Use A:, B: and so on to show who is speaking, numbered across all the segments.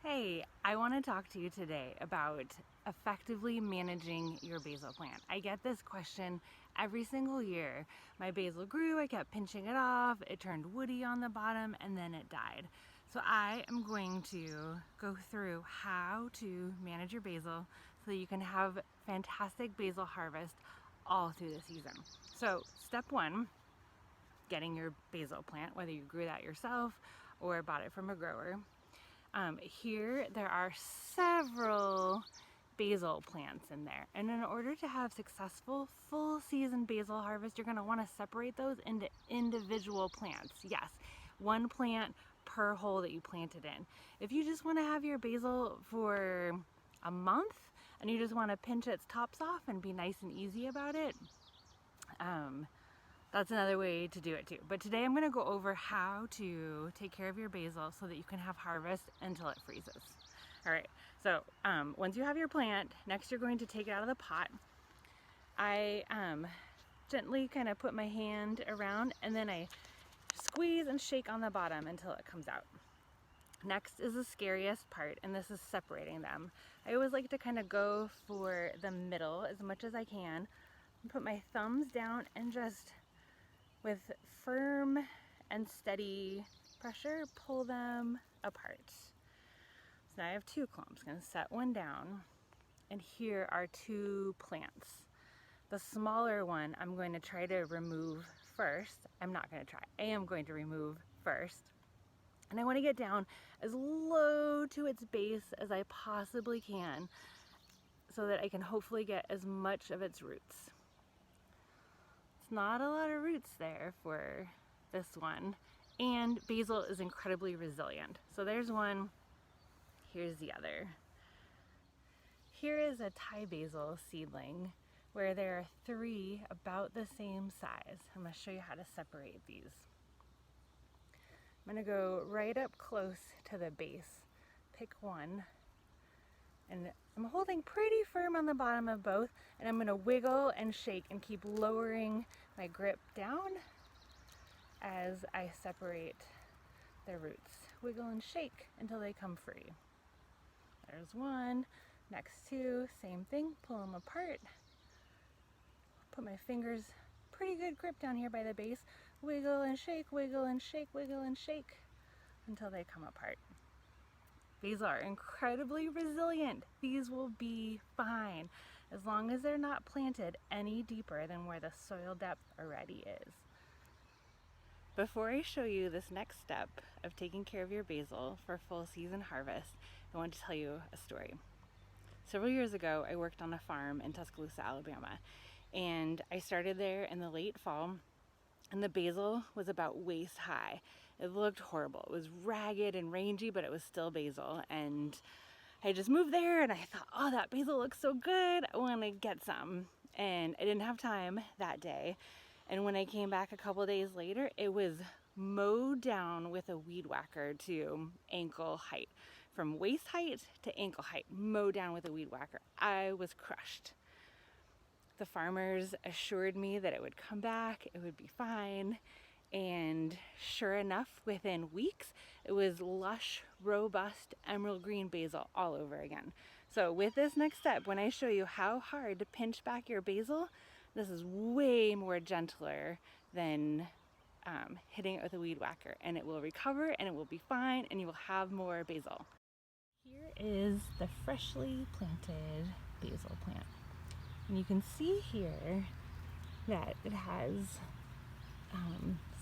A: Hey, I want to talk to you today about effectively managing your basil plant. I get this question every single year. My basil grew, I kept pinching it off, it turned woody on the bottom, and then it died. So I am going to go through how to manage your basil so that you can have fantastic basil harvest all through the season. So step one, getting your basil plant, whether you grew that yourself or bought it from a grower. Here there are several basil plants in there, and in order to have successful full season basil harvest, you're going to want to separate those into individual plants. Yes, one plant per hole that you planted in. If you just want to have your basil for a month and you just want to pinch its tops off and be nice and easy about it, that's another way to do it too. But today I'm going to go over how to take care of your basil so that you can have harvest until it freezes. All right, so once you have your plant, next you're going to take it out of the pot. I gently kind of put my hand around and then I squeeze and shake on the bottom until it comes out. Next is the scariest part, and this is separating them. I always like to kind of go for the middle as much as I can and put my thumbs down and just with firm and steady pressure, pull them apart. So now I have two clumps. I'm going to set one down, and here are two plants. The smaller one I'm going to try to remove first. I'm not going to try. I am going to remove first. And I want to get down as low to its base as I possibly can so that I can hopefully get as much of its roots. Not a lot of roots there for this one, and basil is incredibly resilient. So there's one, here's the other. Here is a Thai basil seedling where there are three about the same size. I'm going to show you how to separate these. I'm going to go right up close to the base, pick one, and I'm holding pretty firm on the bottom of both, and I'm going to wiggle and shake and keep lowering my grip down as I separate the roots. Wiggle and shake until they come free. There's one, next two, same thing, pull them apart. Put my fingers, pretty good grip down here by the base, wiggle and shake, wiggle and shake, wiggle and shake until they come apart. These are incredibly resilient. These will be fine as long as they're not planted any deeper than where the soil depth already is. Before I show you this next step of taking care of your basil for full season harvest, I want to tell you a story. Several years ago, I worked on a farm in Tuscaloosa, Alabama, and I started there in the late fall, and the basil was about waist high. It looked horrible. It was ragged and rangy, but it was still basil. And I just moved there and I thought, oh, that basil looks so good. I want to get some. And I didn't have time that day. And when I came back a couple days later, it was mowed down with a weed whacker to ankle height. From waist height to ankle height, mowed down with a weed whacker. I was crushed. The farmers assured me that it would come back, it would be fine, and sure enough, within weeks, it was lush, robust, emerald green basil all over again. So with this next step, when I show you how hard to pinch back your basil, this is way more gentler than hitting it with a weed whacker, and it will recover, and it will be fine, and you will have more basil. Here is the freshly planted basil plant. And you can see here that it has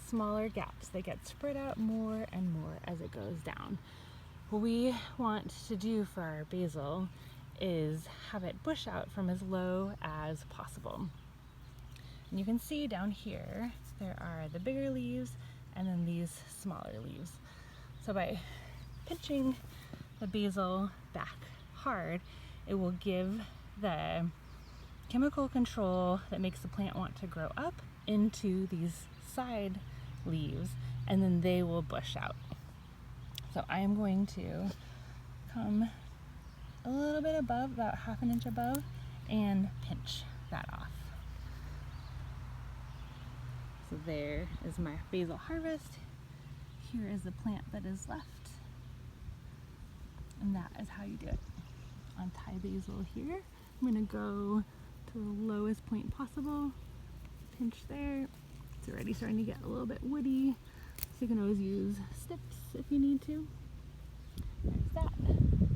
A: smaller gaps. They get spread out more and more as it goes down. What we want to do for our basil is have it bush out from as low as possible. And you can see down here, there are the bigger leaves and then these smaller leaves. So by pinching the basil back hard, it will give the chemical control that makes the plant want to grow up into these side leaves, and then they will bush out. So I am going to come a little bit above, about half an inch above, and pinch that off. So there is my basil harvest. Here is the plant that is left. And that is how you do it. On Thai basil here, I'm gonna go to the lowest point possible, pinch there. It's already starting to get a little bit woody, so you can always use sticks if you need to. There's that.